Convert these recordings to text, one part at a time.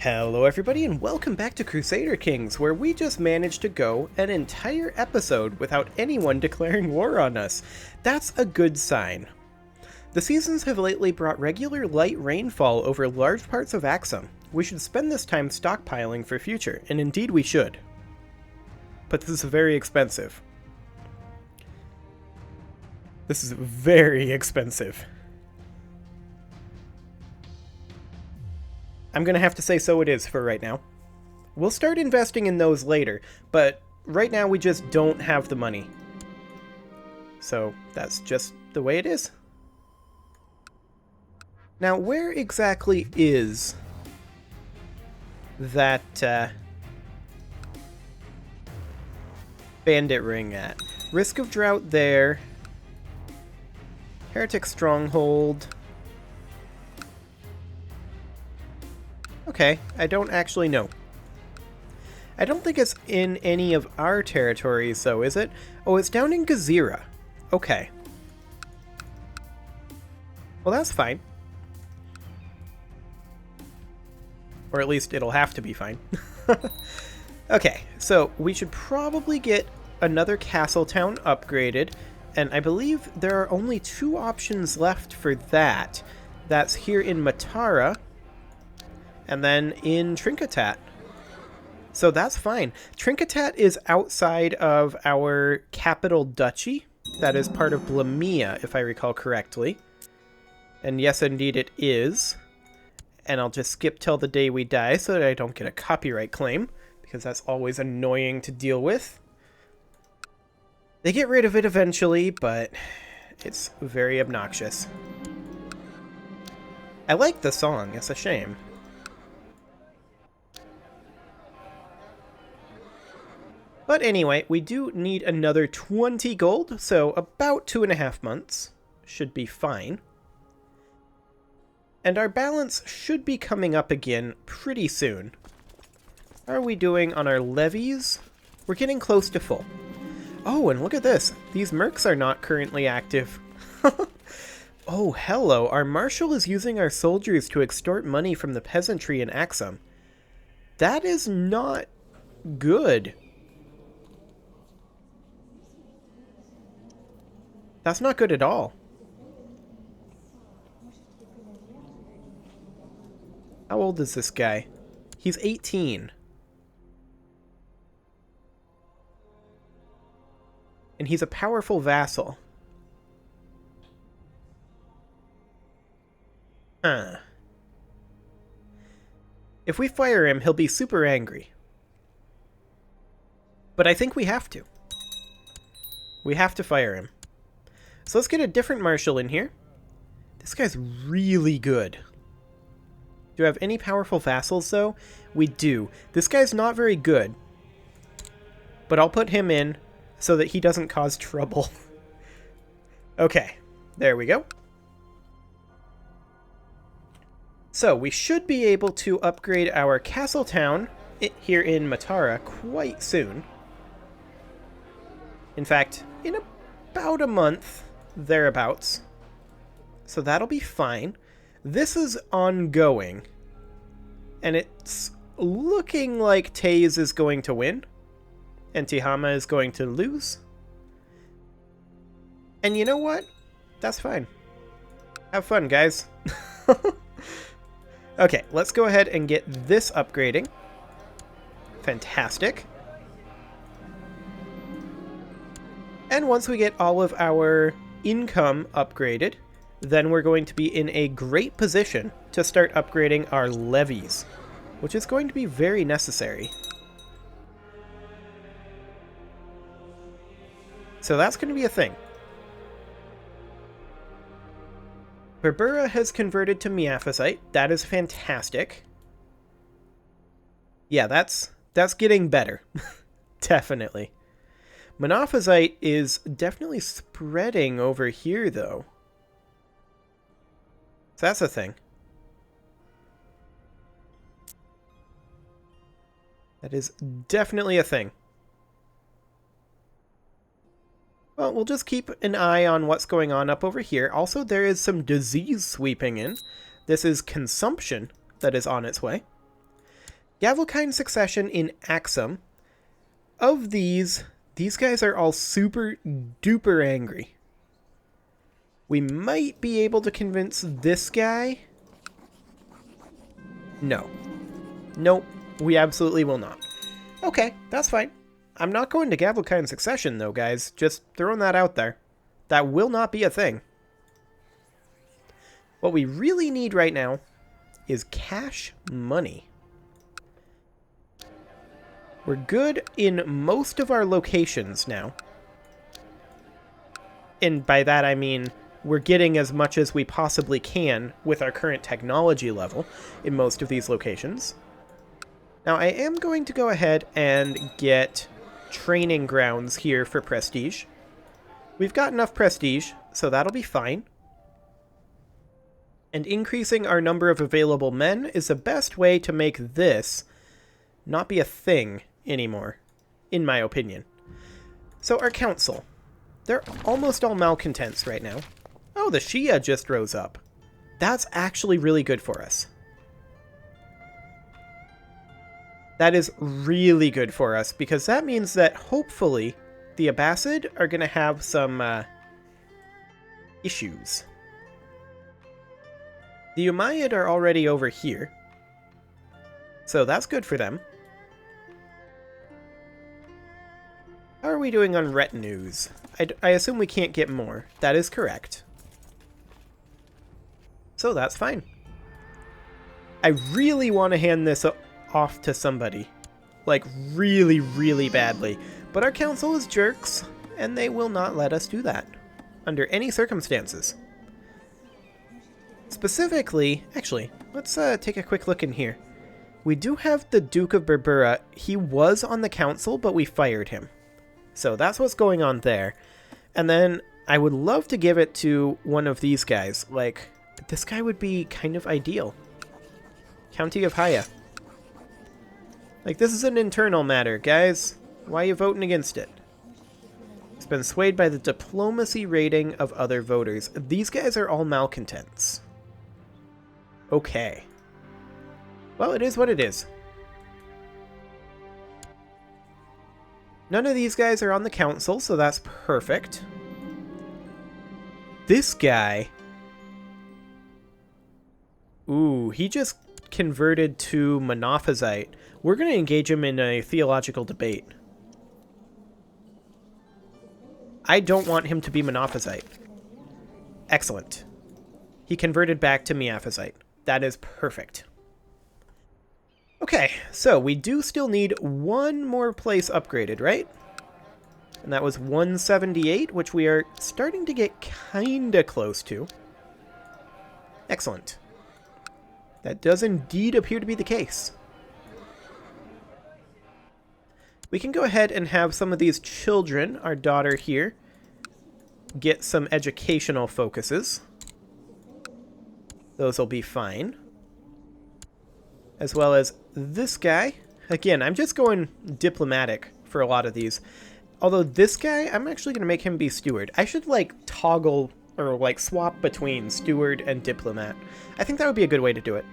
Hello everybody and welcome back to Crusader Kings, where we just managed to go an entire episode without anyone declaring war on us. That's a good sign. The seasons have lately brought regular light rainfall over large parts of Axum. We should spend this time stockpiling for future, and indeed we should. But this is very expensive. This is very expensive. I'm gonna have to say so it is for right now. We'll start investing in those later, but right now we just don't have the money. So that's just the way it is. Now, where exactly is that bandit ring at? Risk of drought there. Heretic stronghold. Okay, I don't actually know. I don't think it's in any of our territories, though, is it? Oh, it's down in Gezira. Okay. Well, that's fine. Or at least it'll have to be fine. Okay, so we should probably get another castle town upgraded, and I believe there are only two options left for that. That's here in Matara, and then in Trinketat. So that's fine. Trinketat is outside of our capital duchy. That is part of Blamia, if I recall correctly. And yes, indeed it is. And I'll just skip till the day we die so that I don't get a copyright claim, because that's always annoying to deal with. They get rid of it eventually, but it's very obnoxious. I like the song, it's a shame. But anyway, we do need another 20 gold, so about 2.5 months should be fine. And our balance should be coming up again pretty soon. How are we doing on our levies? We're getting close to full. Oh, and look at this. These mercs are not currently active. Oh, hello. Our marshal is using our soldiers to extort money from the peasantry in Axum. That is not good. That's not good at all. How old is this guy? He's 18. And he's a powerful vassal. Huh. If we fire him, he'll be super angry. But I think we have to. We have to fire him. So let's get a different marshal in here. This guy's really good. Do I have any powerful vassals, though? We do. This guy's not very good. But I'll put him in so that he doesn't cause trouble. Okay, there we go. So we should be able to upgrade our castle town here in Matara quite soon. In fact, in about a month, thereabouts. So that'll be fine. This is ongoing. And it's looking like Taze is going to win. And Tihama is going to lose. And you know what? That's fine. Have fun, guys. Okay, let's go ahead and get this upgrading. Fantastic. And once we get all of our income upgraded, then we're going to be in a great position to start upgrading our levies, which is going to be very necessary. So that's going to be a thing. Berbera has converted to Miaphysite. That is fantastic. Yeah, that's getting better. Definitely. Monophysite is definitely spreading over here, though. So that's a thing. That is definitely a thing. Well, we'll just keep an eye on what's going on up over here. Also, there is some disease sweeping in. This is consumption that is on its way. Gavelkind succession in Axum. Of these guys are all super duper angry. We might be able to convince this guy. No. Nope, we absolutely will not. Okay, that's fine. I'm not going to Gavelkind succession though, guys. Just throwing that out there. That will not be a thing. What we really need right now is cash money. We're good in most of our locations now. And by that I mean we're getting as much as we possibly can with our current technology level in most of these locations. Now I am going to go ahead and get training grounds here for prestige. We've got enough prestige, so that'll be fine. And increasing our number of available men is the best way to make this not be a thing anymore, in my opinion. So our council. They're almost all malcontents right now. Oh, the Shia just rose up. That's actually really good for us. That is really good for us, because that means that hopefully the Abbasid are going to have some issues. The Umayyad are already over here, so that's good for them. How are we doing on retinues? I assume we can't get more. That is correct. So that's fine. I really want to hand this off to somebody. Like, really, really badly. But our council is jerks, and they will not let us do that. Under any circumstances. Specifically, actually, let's take a quick look in here. We do have the Duke of Berbera. He was on the council, but we fired him. So that's what's going on there. And then I would love to give it to one of these guys. Like, this guy would be kind of ideal. County of Haya. Like, this is an internal matter, guys. Why are you voting against it? It's been swayed by the diplomacy rating of other voters. These guys are all malcontents. Okay. Well, it is what it is. None of these guys are on the council, so that's perfect. This guy... Ooh, he just converted to Monophysite. We're going to engage him in a theological debate. I don't want him to be Monophysite. Excellent. He converted back to Miaphysite. That is perfect. Okay, so we do still need one more place upgraded, right? And that was 178, which we are starting to get kinda close to. Excellent. That does indeed appear to be the case. We can go ahead and have some of these children, our daughter here, get some educational focuses. Those will be fine. As well as this guy. Again, I'm just going diplomatic for a lot of these. Although this guy, I'm actually going to make him be steward. I should, like, toggle or, like, swap between steward and diplomat. I think that would be a good way to do it.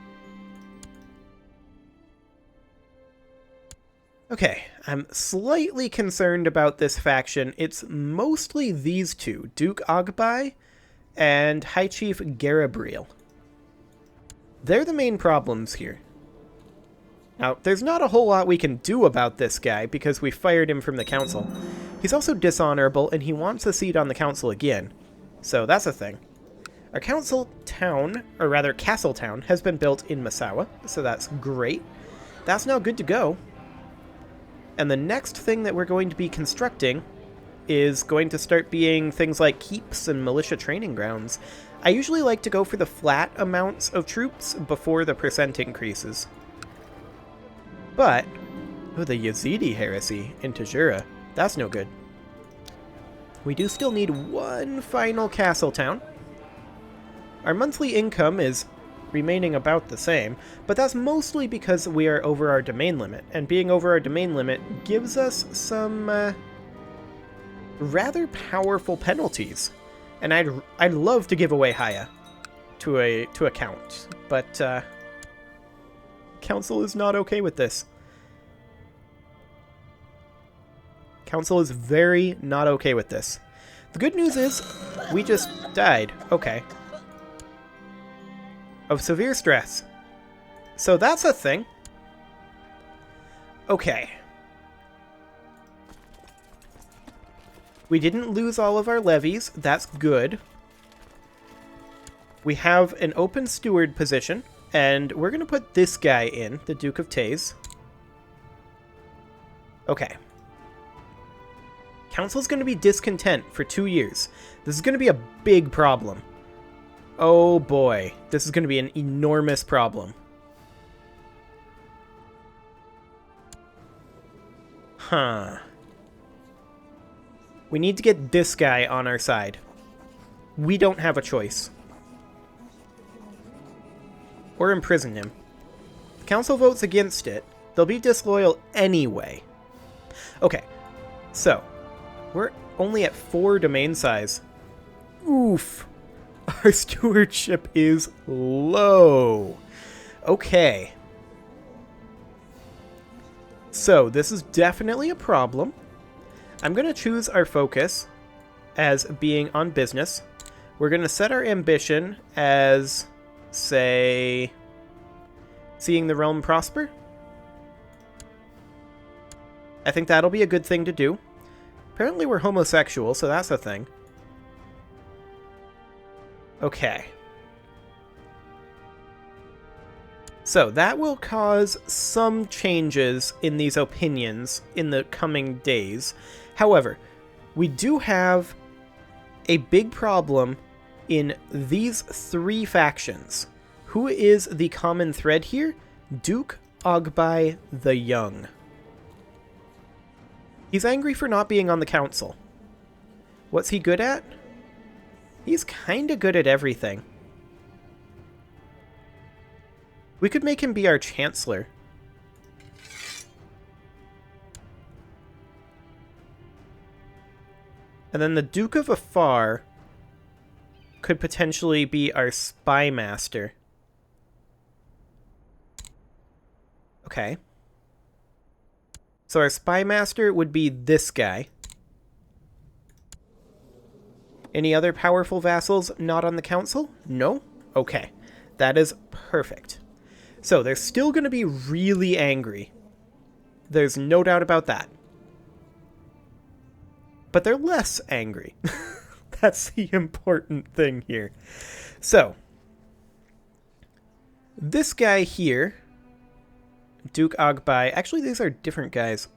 Okay, I'm slightly concerned about this faction. It's mostly these two, Duke Ogbai and High Chief Garabriel. They're the main problems here. Now, there's not a whole lot we can do about this guy because we fired him from the council. He's also dishonorable, and he wants a seat on the council again. So that's a thing. Our council town, or rather castle town, has been built in Masawa, so that's great. That's now good to go. And the next thing that we're going to be constructing is going to start being things like keeps and militia training grounds. I usually like to go for the flat amounts of troops before the percent increases. But, oh, the Yazidi heresy in Tajura, that's no good. We do still need one final castle town. Our monthly income is remaining about the same, but that's mostly because we are over our domain limit, and being over our domain limit gives us some rather powerful penalties. And I'd love to give away Haya to a count, but Council is not okay with this. Council is very not okay with this. The good news is, we just died. Okay. Of severe stress. So that's a thing. Okay. We didn't lose all of our levies. That's good. We have an open steward position, and we're going to put this guy in, the Duke of Taze. Okay. Council's going to be discontent for 2 years. This is going to be a big problem. Oh boy. This is going to be an enormous problem. Huh. We need to get this guy on our side. We don't have a choice. Or imprison him. The council votes against it. They'll be disloyal anyway. Okay. So. We're only at 4 domain size. Oof. Our stewardship is low. Okay. So, this is definitely a problem. I'm going to choose our focus as being on business. We're going to set our ambition as, say, seeing the realm prosper. I think that'll be a good thing to do. Apparently we're homosexual, so that's a thing. Okay. So that will cause some changes in these opinions in the coming days. However, we do have a big problem in these 3 factions. Who is the common thread here? Duke Ogbai the Young. He's angry for not being on the council. What's he good at? He's kinda good at everything. We could make him be our chancellor. And then the Duke of Afar could potentially be our spy master. Okay. So our spy master would be this guy. Any other powerful vassals not on the council? No? Okay. That is perfect. So they're still going to be really angry. There's no doubt about that. But they're less angry. That's the important thing here. So, this guy here, Duke Ogbai, actually these are different guys.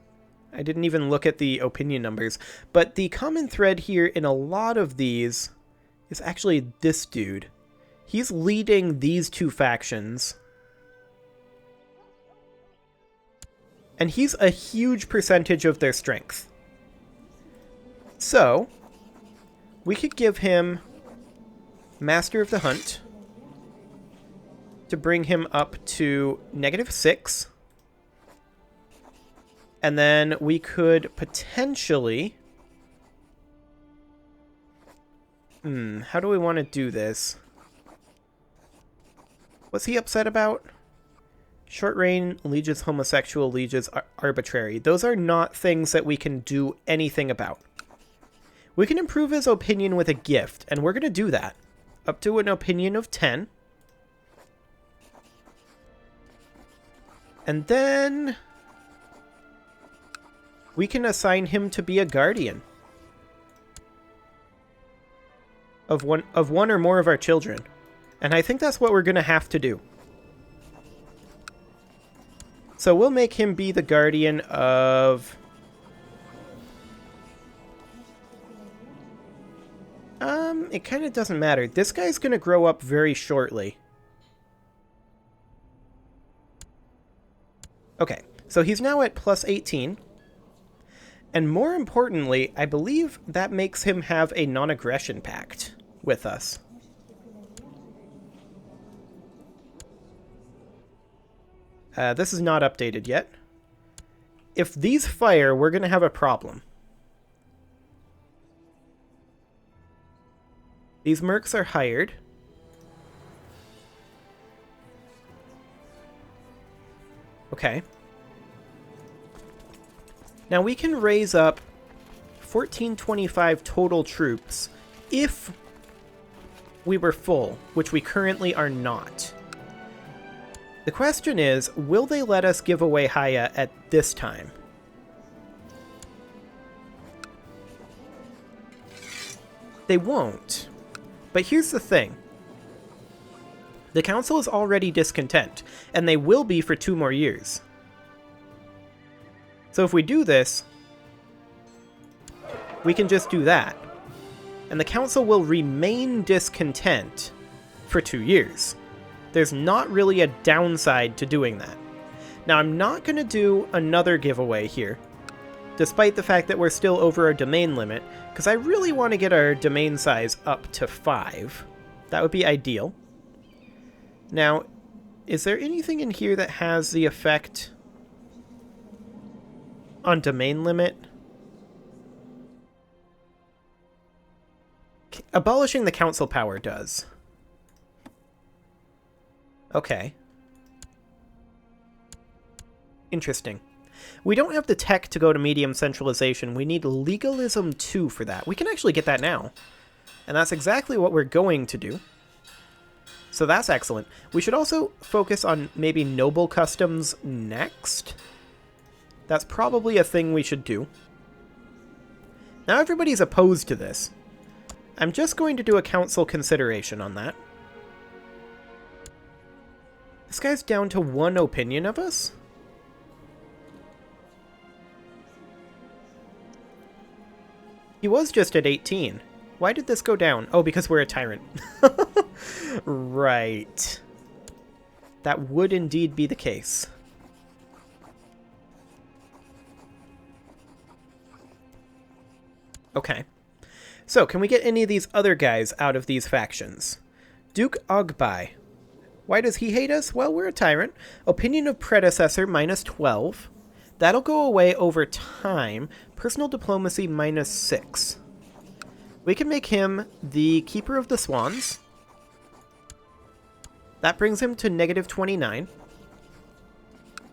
I didn't even look at the opinion numbers. But the common thread here in a lot of these is actually this dude. He's leading these 2 factions. And he's a huge percentage of their strength. So, we could give him Master of the Hunt to bring him up to -6. And then we could potentially... how do we want to do this? What's he upset about? Short reign, lieges homosexual, lieges arbitrary. Those are not things that we can do anything about. We can improve his opinion with a gift, and we're going to do that. Up to an opinion of 10. And then we can assign him to be a guardian of one or more of our children. And I think that's what we're going to have to do. So we'll make him be the guardian of... it kind of doesn't matter. This guy's going to grow up very shortly. Okay, so he's now at +18. And more importantly, I believe that makes him have a non-aggression pact with us. This is not updated yet. If these fire, we're going to have a problem. These mercs are hired. Okay. Now we can raise up 1425 total troops if we were full, which we currently are not. The question is, will they let us give away Haya at this time? They won't. But here's the thing. The council is already discontent, and they will be for 2 more years. So if we do this, we can just do that. And the council will remain discontent for 2 years. There's not really a downside to doing that. Now, I'm not going to do another giveaway here, despite the fact that we're still over our domain limit, because I really want to get our domain size up to 5. That would be ideal. Now, is there anything in here that has the effect on domain limit? Abolishing the council power does. Okay. Interesting. We don't have the tech to go to medium centralization. We need legalism 2 for that. We can actually get that now. And that's exactly what we're going to do. So that's excellent. We should also focus on maybe noble customs next. That's probably a thing we should do. Now everybody's opposed to this. I'm just going to do a council consideration on that. This guy's down to 1 opinion of us? He was just at 18. Why did this go down? Oh, because we're a tyrant. Right. That would indeed be the case. Okay. So, can we get any of these other guys out of these factions? Duke Ogbai. Why does he hate us? Well, we're a tyrant. Opinion of predecessor, -12. That'll go away over time. Personal diplomacy, -6. We can make him the Keeper of the Swans. That brings him to -29.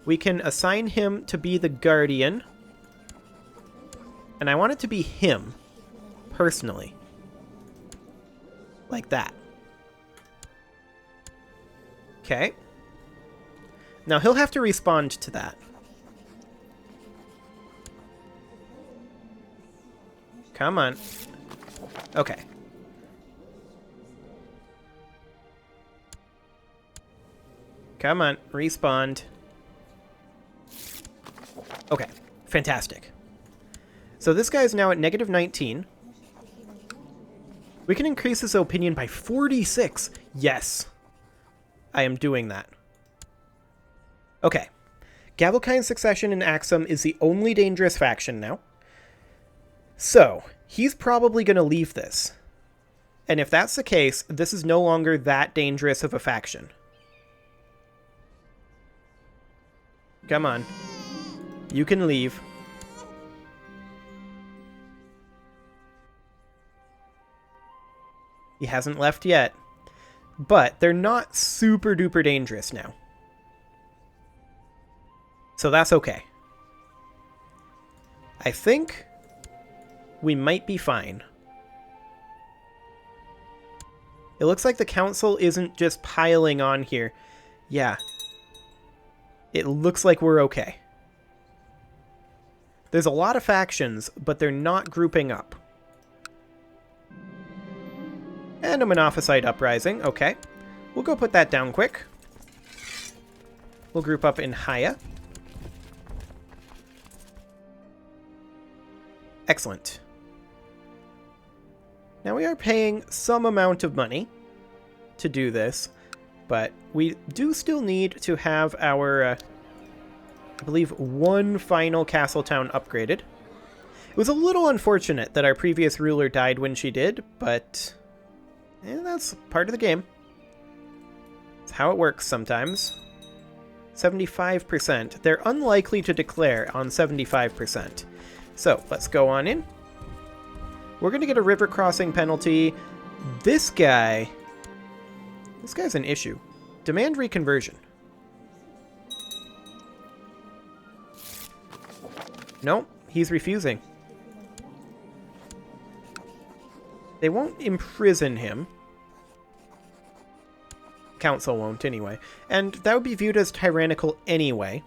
We can assign him to be the Guardian. And I want it to be him, personally. Like that. Okay. Now he'll have to respond to that. Come on. Okay. Come on, respond. Okay, fantastic. So this guy's now at -19. We can increase his opinion by 46. Yes. I am doing that. Okay. Gavelkind succession in Axum is the only dangerous faction now. So, he's probably going to leave this. And if that's the case, this is no longer that dangerous of a faction. Come on. You can leave. He hasn't left yet. But they're not super duper dangerous now. So that's okay. I think we might be fine. It looks like the council isn't just piling on here. Yeah. It looks like we're okay. There's a lot of factions, but they're not grouping up. And a Monophysite uprising. Okay. We'll go put that down quick. We'll group up in Haya. Excellent. Now we are paying some amount of money to do this, but we do still need to have our, I believe, 1 final castle town upgraded. It was a little unfortunate that our previous ruler died when she did, but that's part of the game. It's how it works sometimes. 75%. They're unlikely to declare on 75%. So, let's go on in. We're going to get a river crossing penalty. This guy's an issue. Demand reconversion. No, he's refusing. They won't imprison him. Council won't, anyway. And that would be viewed as tyrannical anyway.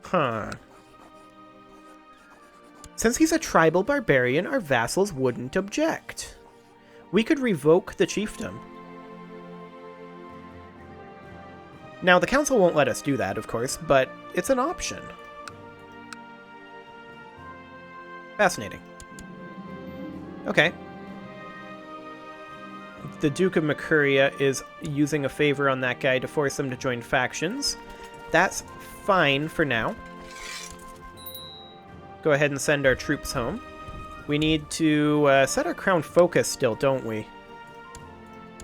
Huh. Since he's a tribal barbarian, our vassals wouldn't object. We could revoke the chiefdom. Now, the council won't let us do that, of course, but it's an option. Fascinating. Okay. The Duke of Mercuria is using a favor on that guy to force him to join factions. That's fine for now. Go ahead and send our troops home. We need to set our crown focus still, don't we?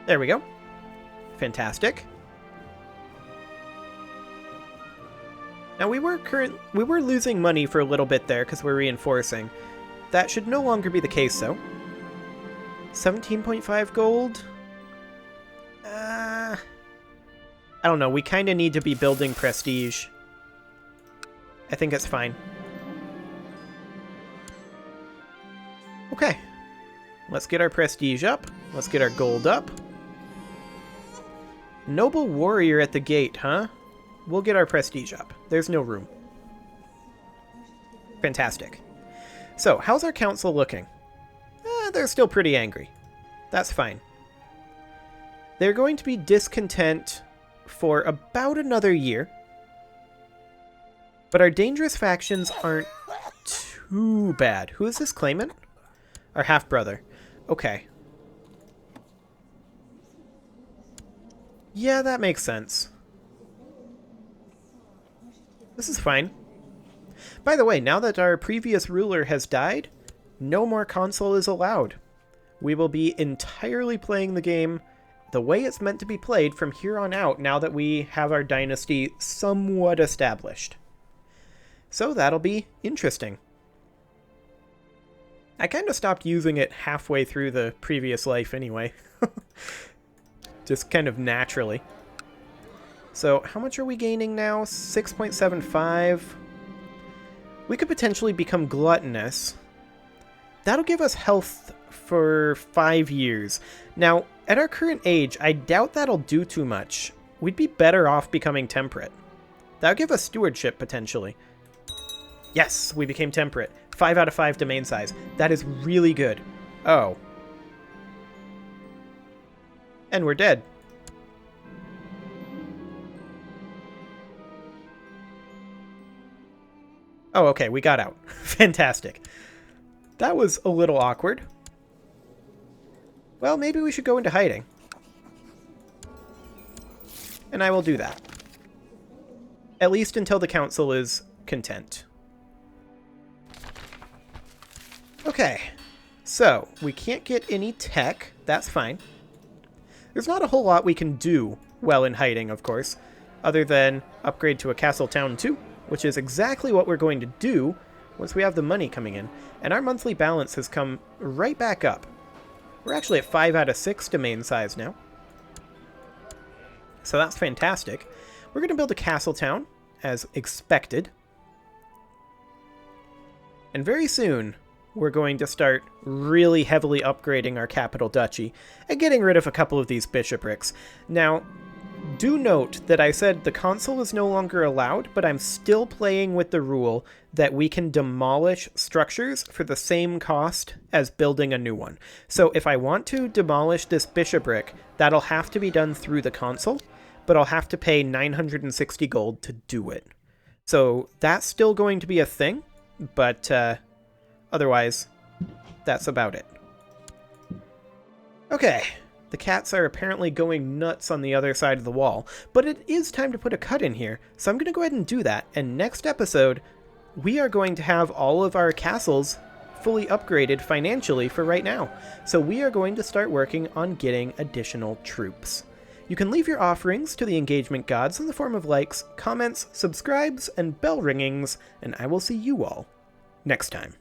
There we go. Fantastic. Now we were losing money for a little bit there because we're reinforcing. That should no longer be the case, though. 17.5 gold? I don't know. We kind of need to be building prestige. I think it's fine. Okay. Let's get our prestige up. Let's get our gold up. Noble warrior at the gate, huh? We'll get our prestige up. There's no room. Fantastic. So, how's our council looking? They're still pretty angry. That's fine. They're going to be discontent for about another year. But our dangerous factions aren't too bad. Who is this claimant? Our half-brother. Okay. Yeah, that makes sense. This is fine. By the way, now that our previous ruler has died, no more consul is allowed. We will be entirely playing the game the way it's meant to be played from here on out now that we have our dynasty somewhat established. So that'll be interesting. I kind of stopped using it halfway through the previous life anyway. Just kind of naturally. So how much are we gaining now? 6.75. We could potentially become gluttonous. That'll give us health for 5 years. Now, at our current age, I doubt that'll do too much. We'd be better off becoming temperate. That'll give us stewardship, potentially. Yes, we became temperate. 5 out of 5 domain size. That is really good. Oh. And we're dead. Oh, okay, we got out. Fantastic. That was a little awkward. Well, maybe we should go into hiding. And I will do that. At least until the council is content. Okay, so we can't get any tech. That's fine. There's not a whole lot we can do while in hiding, of course, other than upgrade to a castle town 2, which is exactly what we're going to do once we have the money coming in. And our monthly balance has come right back up. We're actually at 5 out of 6 domain size now. So that's fantastic. We're going to build a castle town, as expected. And very soon, we're going to start really heavily upgrading our capital duchy and getting rid of a couple of these bishoprics. Now, do note that I said the consul is no longer allowed, but I'm still playing with the rule that we can demolish structures for the same cost as building a new one. So if I want to demolish this bishopric, that'll have to be done through the consul, but I'll have to pay 960 gold to do it. So that's still going to be a thing, but otherwise, that's about it. Okay. The cats are apparently going nuts on the other side of the wall, but it is time to put a cut in here, so I'm going to go ahead and do that, and next episode, we are going to have all of our castles fully upgraded financially for right now, so we are going to start working on getting additional troops. You can leave your offerings to the engagement gods in the form of likes, comments, subscribes, and bell ringings, and I will see you all next time.